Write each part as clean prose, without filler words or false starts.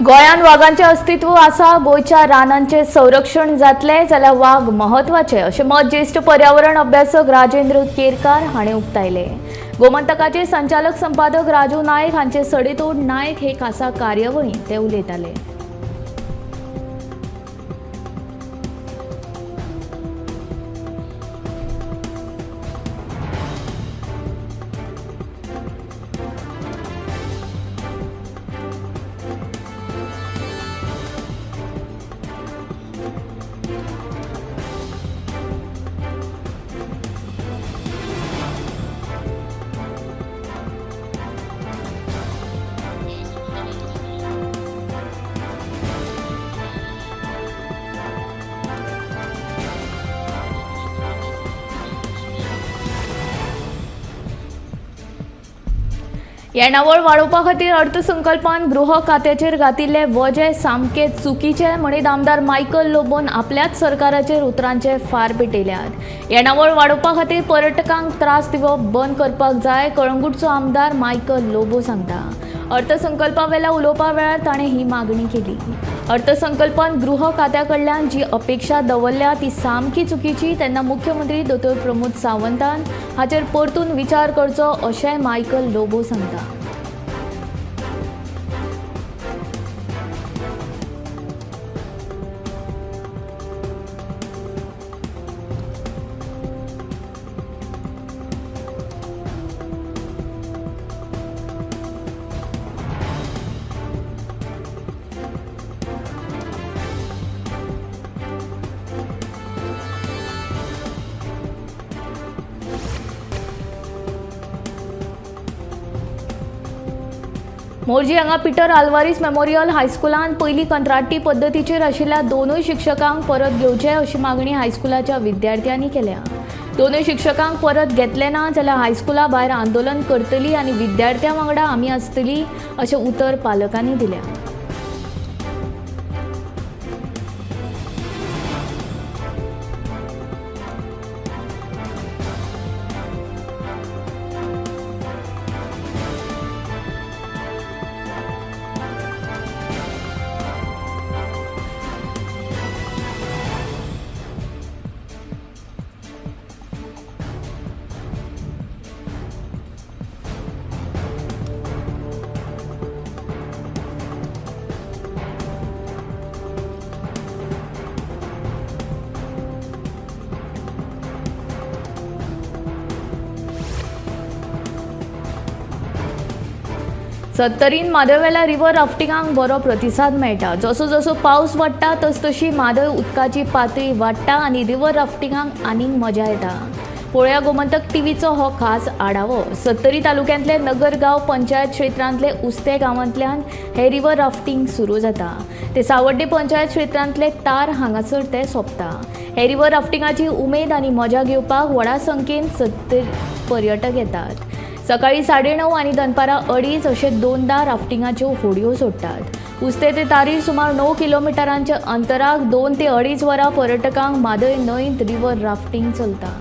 गोंयान वाघांचे अस्तित्व आसा। गोयच्या रानांचे संरक्षण जातले जाल्यार वाघ महत्वाचे अशें मत ज्येष्ठ पर्यावरण अभ्यासक राजेंद्र केरकार हाणें उक्तायले। गोमंतकाचे संचालक संपादक राजू नायक हांचे सडेतोड नायक हे खासा कार्यावळींत ते उलयताले। येणावळ वाडोवपा खातीर अर्थसंकल्पान गृह खात्याचेर घातिल्ले वजे सामके चुकीचे म्हणीत आमदार मायकल लोबोन आपल्याच सरकाराचेर उतरांचे फार पेटयल्यात। येणावळ वाडोवपा खातीर पर्यटकांक त्रास दिवप बंद करपाक जाय, कळंगूटचो आमदार मायकल लोबो सांगता। अर्थसंकल्पा वेला उलोवपा वेळार ताणें ही मागणी केली। अर्थसंकल्पान गृह खात्या कडल्यान जी अपेक्षा दवरल्या ती सामकी चुकीची तेन्ना मुख्यमंत्री दोतोर प्रमोद सावंतान हाचेर परतून विचार करचो अशेंय मायकल लोबो सांगता। मोर्जी हांगा पीटर आल्वारीस मेमोरियल हायस्कुलान पयली कंत्राटी पद्दतीचेर आशिल्ल्या दोनूय शिक्षकांक परत घेवचे अशी मागणी हायस्कुलाच्या विद्यार्थ्यांनी केल्या। दोनूय शिक्षकांक परत घेतले ना जाल्यार हायस्कुला भायर आंदोलन करतली आनी विद्यार्थ्यां वांगडा आमी आसतली अशें उतर पालकांनी दिल्या। सत्तरीन म्हादयवेल्या रिवर राफ्टिंगाक बरो प्रतिसाद मेळटा। जसो जसो पावस वाडटा तशी म्हादय उदकाची पातळी वाडटा आनी रिवर राफ्टिंगाक आनीक मजा येता। पळोवया गोमंतक टीव्हीचो हो खास आढावो। सत्तरी तालुक्यांतले नगरगांव पंचायत क्षेत्रांतले उस्ते गांवांतल्यान हे रिवर राफ्टिंग सुरू जाता। ते सावड्डे पंचायत क्षेत्रांतले तार हांगासर ते सोंपता। हे रिवर राफ्टिंगाची उमेद आनी मजा घेवपाक व्हडा संख्येन सत्तरी पर्यटक येतात। सकाळी 9:30 आनी दनपारां 2:30 अशे दोनदा राफ्टिंगाच्यो होडयो सोडटात। उस्ते ते तारीर सुमार 9 किलोमिटरांच्या अंतराक 2 ते 2.5 वरां पर्यटकांक म्हादय न्हंयत रिवर राफ्टिंग चलता।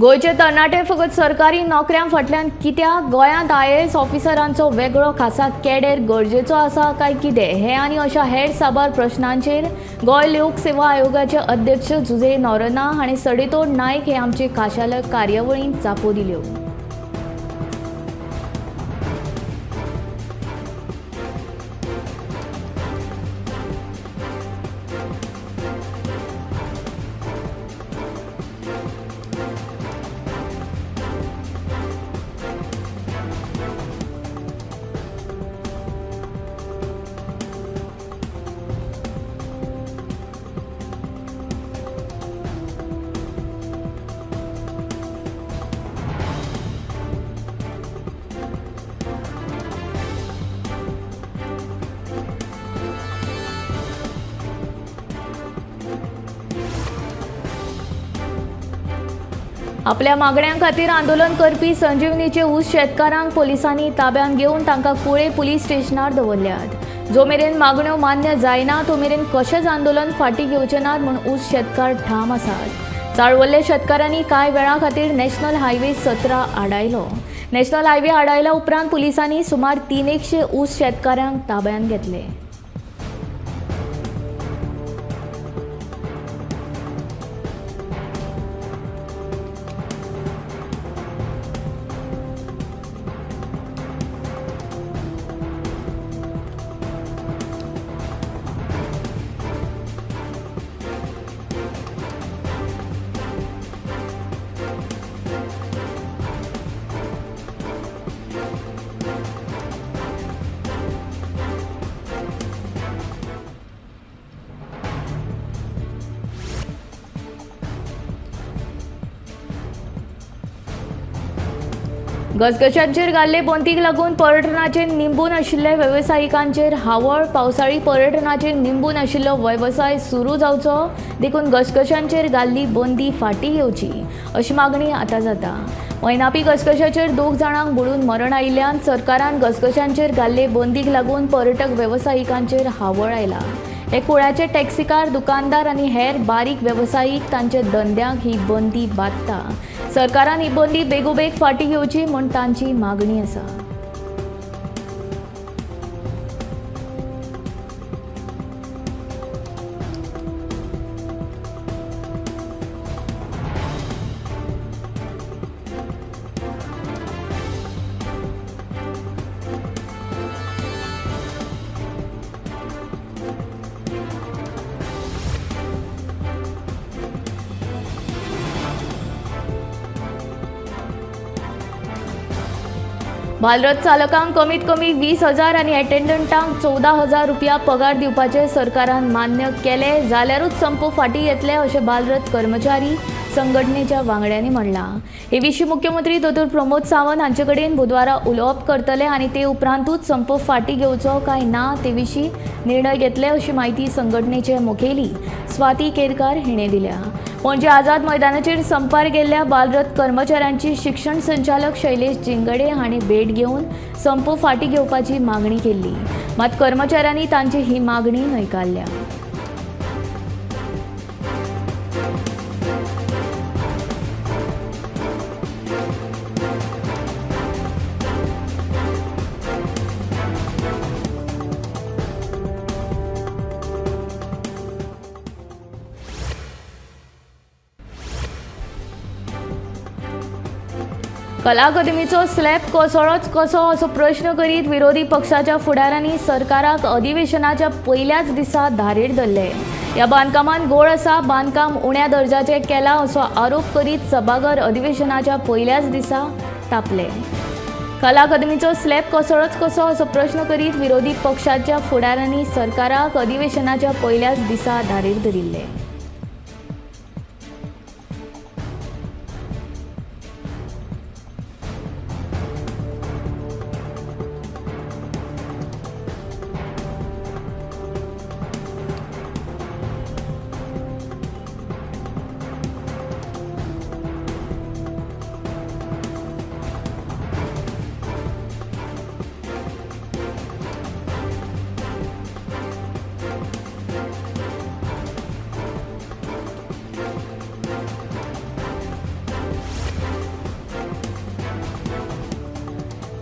गोयचे तरणाटे फकत सरकारी नोकऱ्यां फाटल्यान कित्याक गोंयांत IAS ऑफिसरांचो वेगळो खासा कॅडर गरजेचो आसा काय कितें हे आनी अशा हेर साबार प्रश्नांचेर गोंय लोक सेवा आयोगाचे अध्यक्ष जुजे नोरना हाणें सडेतोड नायक हे आमचे खाशेल्या कार्यावळींत जापो दिल्यो। आपल्या मागण्यां खातीर आंदोलन करपी संजीवनीचे ऊस शेतकारांक पोलिसांनी ताब्यात घेवन तांकां कुळे पुलीस स्टेशनार दवरल्यात। जो मेरेन मागण्यो मान्य जायना तो मेरेन कशेंच आंदोलन फाटीं घेवचे नात म्हूण ऊस शेतकार ठाम आसात। चाळवल्ले शेतकारांनी कांय वेळा खातीर नॅशनल हायवे 17 आडायलो। नॅशनल हायवे आडायल्या उपरांत पुलिसांनी सुमार 300 ऊस शेतकारांक ताब्यात घेतले। गजगजांचेर घाल्ले बंदीक लागून पर्यटनाचेर निंबून आशिल्ले वेवसायिकांचेर हावळ। पावसाळी पर्यटनाचेर निंबून आशिल्लो वेवसाय सुरू जावचो देखून गजगजांचेर घाल्ली बंदी फाटीं घेवची अशी मागणी आतां जाता। मैनापी गजगजाचेर 2 जाणांक बुडून मरण आयिल्ल्यान सरकारान गजगजांचेर घाल्ले बंदीक लागून पर्यटक वेवसायिकांचेर हावळ आयला। हे कुळ्याचे टॅक्सीकार, दुकानदार आनी हेर बारीक वेवसायीक तांचे धंद्यांक ही बंदी बादता। सरकारान ही बंदी बेगोबेग फाटीं घेवची म्हूण तांची मागणी आसा। बालरथ चालकांक कमीत कमी 20,000 आनी एटेंडंटांक 14,000 रुपया पगार दिवपाचे सरकारान मान्य केले जाल्यारूच संप फाटीं येतले अशें बालरथ कर्मचारी संघटनेच्या वांगड्यांनी म्हणलां। हे विशीं मुख्यमंत्री दोतोर प्रमोद सावंत हांचे कडेन बुधवारा उलोवप करतले आनी ते उपरांतूच संप फाटीं घेवचो काय ना ते विशीं निर्णय घेतले अशी माहिती संघटनेचे मुखेली स्वाती केरकार हिणें दिल्या। पणजे आझाद मैदानाचेर संपार गेल्ल्या बालरथ कर्मचाऱ्यांची शिक्षण संचालक शैलेश जिंगडे हांणी भेट घेवन संप फाटीं घेवपाची मागणी केल्ली, मात कर्मचाऱ्यांनी तांची ही मागणी न्हयकारल्या। कला अकादमीचो स्लॅब कोसळ्ळोच कसो असो प्रश्न करीत विरोधी पक्षाच्या फुडाऱ्यांनी सरकाराक अधिवेशनाच्या पयल्याच दिसा धारेर धरले। ह्या बांदकामान घोळ आसा, बांदकाम उण्या दर्जाचें केलां असो आरोप करीत सभाघर अधिवेशनाच्या पयल्याच दिसा तापले। कला अकादमीचो स्लॅब कोसळ्ळोच कसो असो प्रश्न करीत विरोधी पक्षाच्या फुडाऱ्यांनी सरकाराक अधिवेशनाच्या पयल्याच दिसा धारेर धरिल्ले।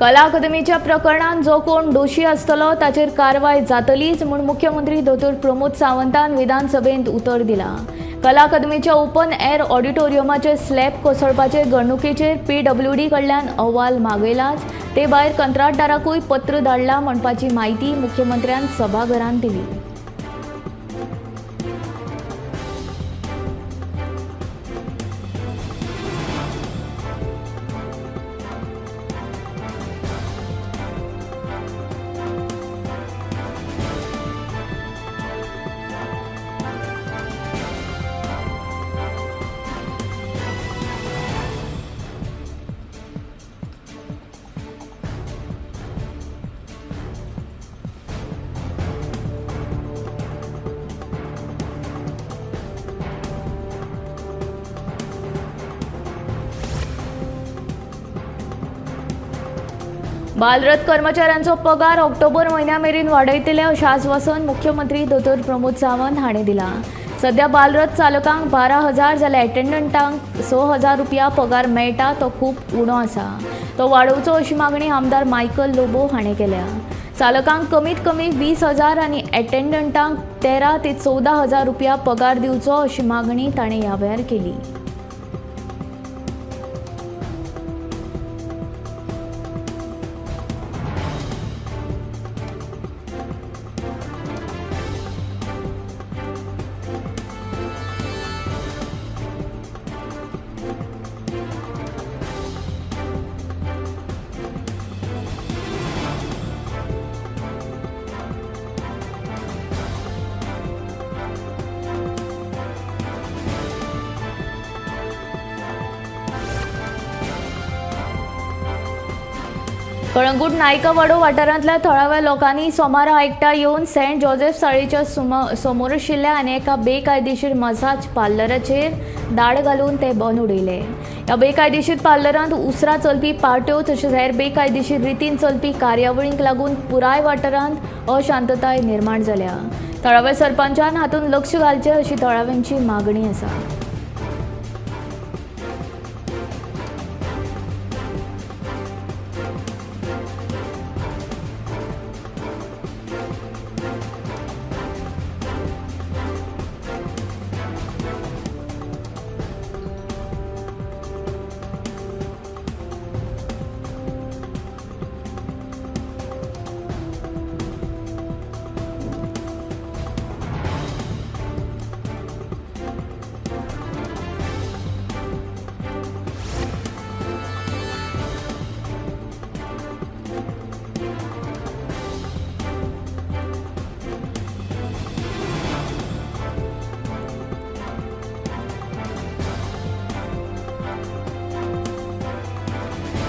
कला अकादमीच्या प्रकरणात जो कोण दोशी आसतलो ताचेर कारवाय जातलीच म्हूण मुख्यमंत्री दोतोर प्रमोद सावंतान विधानसभेंत उतर दिलां। कला अकादमीच्या ओपन एअर ऑडिटोरियमाचे स्लॅब कोसळपाचे घडणुकेचेर PWD कडल्यान अहवाल मागयलाच ते भायर कंत्राटदाराकूय पत्र धाडलां म्हणपाची म्हायती मुख्यमंत्र्यान सभाघरांत दिली। बालरथ कर्मचाऱ्यांचो पगार ऑक्टोबर म्हयन्या मेरेन वाडयतले अशें आश्वासन मुख्यमंत्री दोतोर प्रमोद सावंत हांणी दिलां. सध्या बालरथ चालकांक 12,000 जाल्यार एटेंडंटांक 6,000 रुपया पगार मेळटा तो खूब उणो आसा. तो वाडोवचो अशी मागणी आमदार मायकल लोबो हांणी केल्या. चालकांक कमीत कमी 20,000 आनी एटेंडंटांक 13 ते 14,000 रुपया पगार दिवचो अशी मागणी ताणें ह्या वेळार केली. कळंगूट नायकावाडो वाठारांतल्या थळाव्या लोकांनी सोमारा एकठांय येवन सेंट जोसेफ साळयेच्या समोर आशिल्ल्या आनी एका बेकायदेशीर मसाज पार्लराचेर दाड घालून ते बंद उडयले. ह्या बेकायदेशीर पार्लरांत उसरां चलपी पार्ट्यो तशेंच हेर बेकायदेशीर रितीन चलपी कार्यावळींक लागून पुराय वाठारांत अशांतताय निर्माण जाल्या. थळाव्या सरपंचान हातूंत लक्ष घालचें अशी थळाव्यांची मागणी आसा.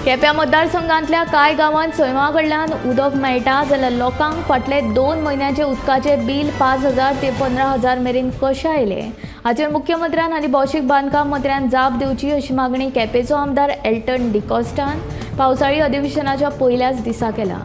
केप्यां मतदारसंघांतल्या कांय गांवांत सैमा कडल्यान उदक मेळटा जाल्यार लोकांक फाटले 2 म्हयन्याचे उदकाचे बील 5,000 ते 15,000 मेरेन कशें आयले हाचेर मुख्यमंत्र्यान आनी भौशीक बांदकाम मंत्र्यान जाप दिवची अशी मागणी केपेंचो आमदार एल्टन डिकॉस्टान पावसाळी अधिवेशनाच्या पयल्याच दिसा केला.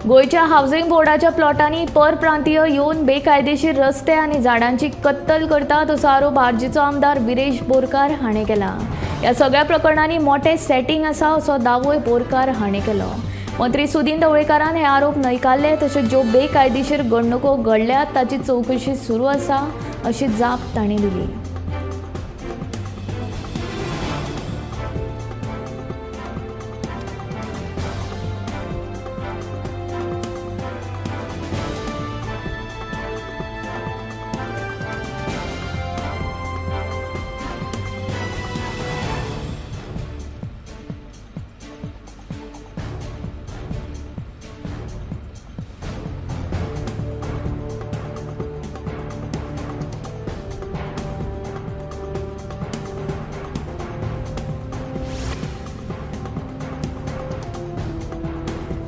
गोयच्या हावसिंग बोर्डाच्या प्लॉटांनी परप्रांतीय येवन बेकायदेशीर रस्ते आनी झाडांची कत्तल करतात असो आरोप आर्जीचो आमदार विरेश बोरकार हाणें केला. ह्या सगळ्या प्रकरणांनी मोठे सेटिंग आसा असो दावोय बोरकार हाणें केलो. मंत्री सुदीन ढवळेकारान हे आरोप न्हयकारले तशेंच ज्यो बेकायदेशीर घडणुको घडल्यात ताची चवकशी सुरू आसा अशी जाप तांणी दिली.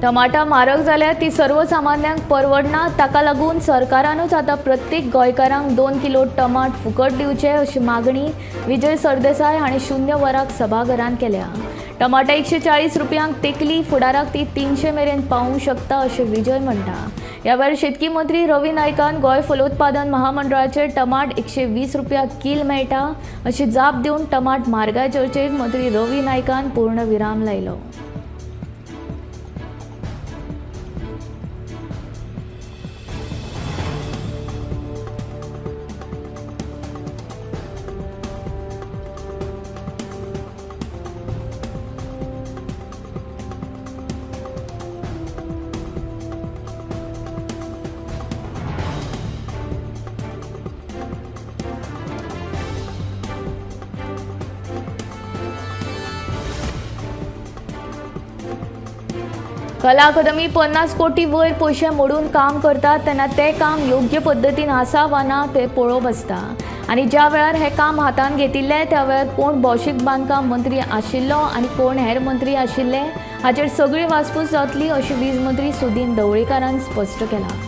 टमाटा म्हारग जाल्यार ती सर्वसामान्यांक परवडना ताका लागून सरकारानूच आतां प्रत्येक गोंयकारांक 2 किलो टमाट फुकट दिवचे अशी मागणी विजय सरदेसाय हांणी 0 वराक सभाघरांत केल्या. टमाटा 140 रुपयांक तेकली फुडाराक ती 300 मेरेन पावूंक शकता अशें विजय म्हणटा. ह्या वेळार शेतकी मंत्री रवी नायकान गोंय फलोत्पादन महामंडळाचेर टमाट 120 रुपया किल मेळटा अशी जाप दिवन टमाट म्हारगाय चर्चेक मंत्री रवी नायकान पूर्ण विराम लायलो. कला अकादमी 50 कोटी वयर पयशे मोडून काम करतात तेन्ना ते काम योग्य पद्दतीन आसा वा ना ते पळोवप आसता आनी ज्या वेळार हे काम हातान घेतिल्ले त्या वेळार कोण भौशीक बांदकाम मंत्री आशिल्लो आनी कोण हेर मंत्री आशिल्ले हाचेर सगळी वासपूस जातली अशें वीज मंत्री सुदीन ढवळीकारान स्पश्ट केलां.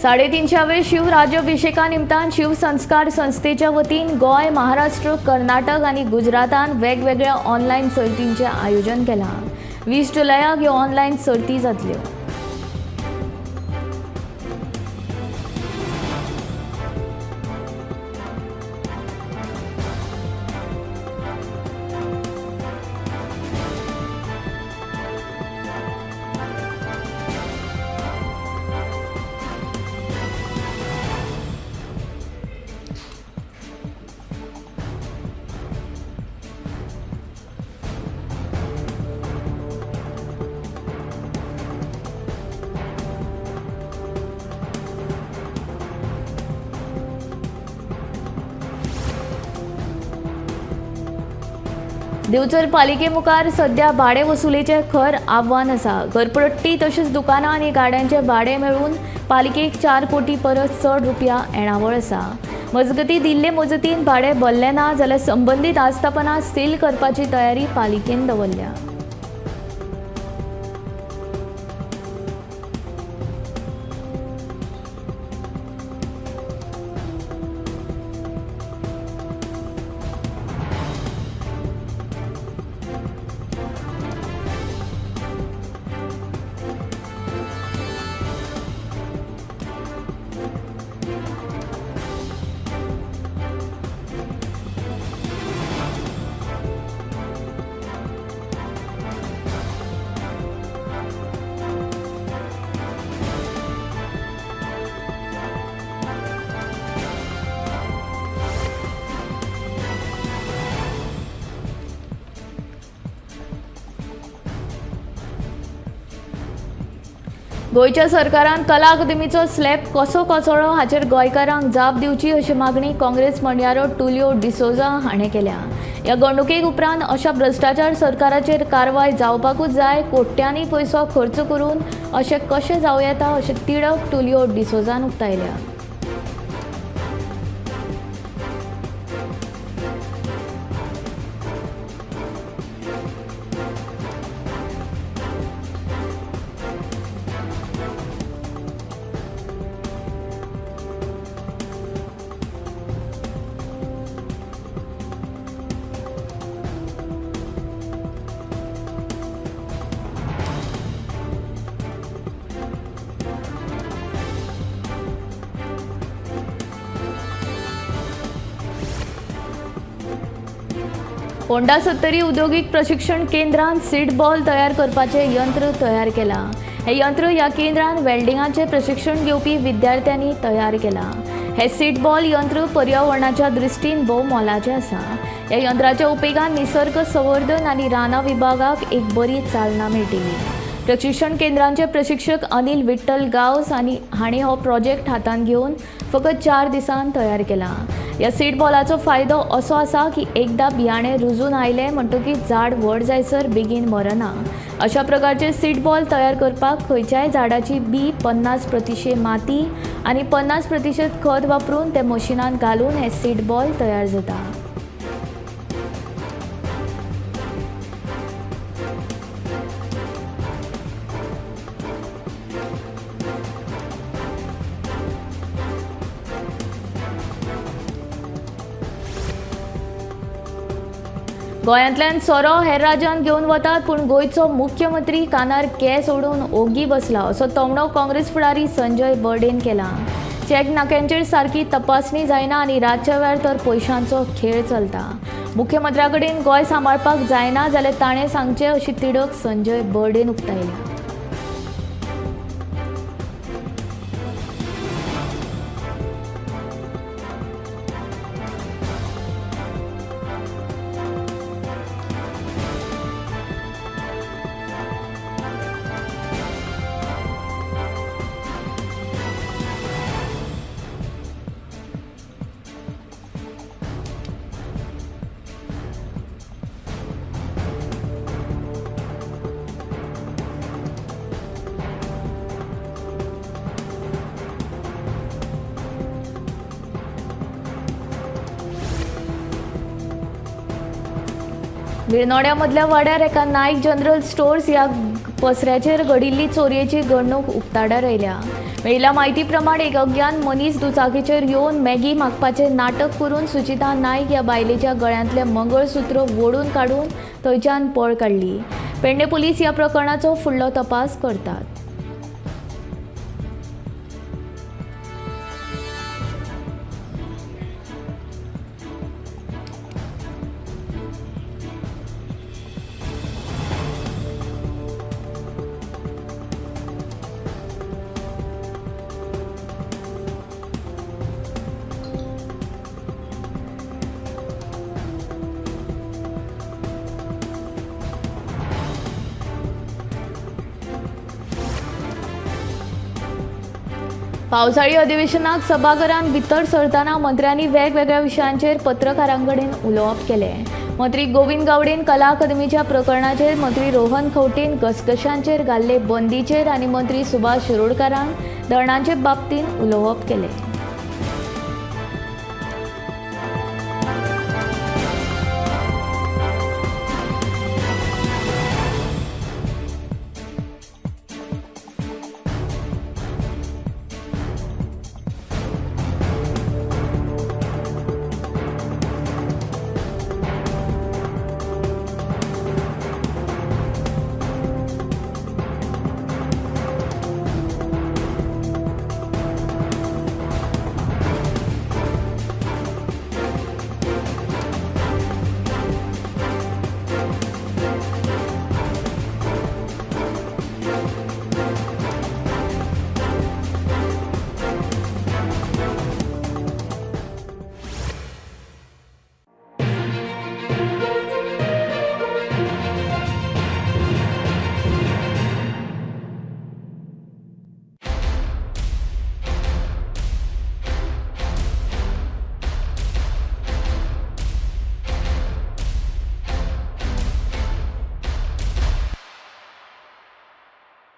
साडेतीनशावे शिवराज्याभिषेका निमतान शिवसंस्कार संस्थेच्या वतीन गोय, महाराष्ट्र, कर्नाटक आणि गुजरातान वेगवेगळ्या ऑनलायन सर्तींचे आयोजन केलां. 20 जुलयाक ह्यो ऑनलायन सर्ती जातल्यो. दिवचल पालिके मुखार सध्या भाडे वसुलीचे खर आव्हान आसा. घरपट्टी तशेंच दुकानां आनी गाड्यांचे भाडे मेळून पालिकेक 4 कोटी परस चड रुपया येणावळ आसा. मजगतीं दिल्ले मुजतीन भाडे भरले ना जाल्यार संबंदीत आस्थापनां सील करपाची तयारी पालिकेन दवरल्या. गोयच्या सरकारान कला अकादमीचो स्लॅब कसो कोसळ्ळो हाचेर गोंयकारांक जाप दिवची अशी मागणी काँग्रेस म्हणयारो टुलियो डिसोजा हाणें केल्या. ह्या घडणुके उपरांत अशा भ्रश्टाचार सरकाराचेर कारवाय जावपाकूच जाय. कोट्यांनी पयसो खर्च करून अशें कशें जावं येता अशें तिडक टुलियो डिसोजान उक्तायल्या. होंडा 70 उद्योगिक प्रशिक्षण केंद्रान सीड बॉल तयार करपाचे यंत्र तयार केलां. हे यंत्र ह्या केंद्रान वेल्डिंगाचे प्रशिक्षण घेवपी विद्यार्थ्यांनी तयार केलां. हे सीड बॉल यंत्र पर्यावरणाच्या दृश्टीन भोव मोलाचें आसा. ह्या यंत्राच्या उपेगान निसर्ग संवर्धन आनी रानां विभागाक एक बरी चालना मेळटली. प्रशिक्षण केंद्रांचे प्रशिक्षक अनिल विठ्ठल गांवस आनी हांणी हो प्रोजेक्ट हातान घेवन फकत 4 दिसान तयार केला. ह्या सीड बॉलाचो फायदो असो आसा की एकदा बियाणे रुजून आयले म्हणटकीच झाड व्हड जायसर बेगीन मरना. अशा प्रकारचे सीड बॉल तयार करपाक खंयच्याय झाडाची बी 50% माती आनी 50% खत वापरून ते मशिनान घालून हे सीड बॉल तयार जाता. गोंयांतल्यान सोरो हेर राज्यांत घेवन वतात पूण गोंयचो मुख्यमंत्री कानार केंस ओडून ओगी बसला असो तोमणो काँग्रेस फुडारी संजय बर्डेन केला. चॅक नाक्यांचेर सारकी तपासणी जायना आनी रातच्या वेळार तर पयशांचो खेळ चलता. मुख्यमंत्र्या कडेन गोंय सांबाळपाक जायना जाल्यार ताणें सांगचें अशी तिडक संजय बर्डेन उक्तायल्या. बिरनोड्यामधल्या वाड्यार एका नाईक जनरल स्टोर्स ह्या पसऱ्याचेर घडिल्ली चोरयेची घडणूक उक्ताडार आयल्या. मेळिल्ल्या म्हायती प्रमाण एक अज्ञान मनीस दुचाकीचेर येवन मॅगी मागपाचें नाटक करून सुचिता नाईक ह्या बायलेच्या गळ्यांतलें मंगळसूत्र वोडून काडून थंयच्यान पळ काडली. पेडणे पुलीस ह्या प्रकरणाचो फुडलो तपास करतात. पावसाळी अधिवेशनाक सभाघरांत भितर सरतना मंत्र्यांनी वेगवेगळ्या विशयांचेर पत्रकारांकडेन उलोवप केलें. मंत्री गोविंद गावडेन कला अकादमीच्या प्रकरणाचेर, मंत्री रोहन खंवटेन घसघशांचेर घाल्ले बंदीचेर आनी मंत्री सुभाष शिरोडकारान धरणांचे बाबतींत उलोवप केलें.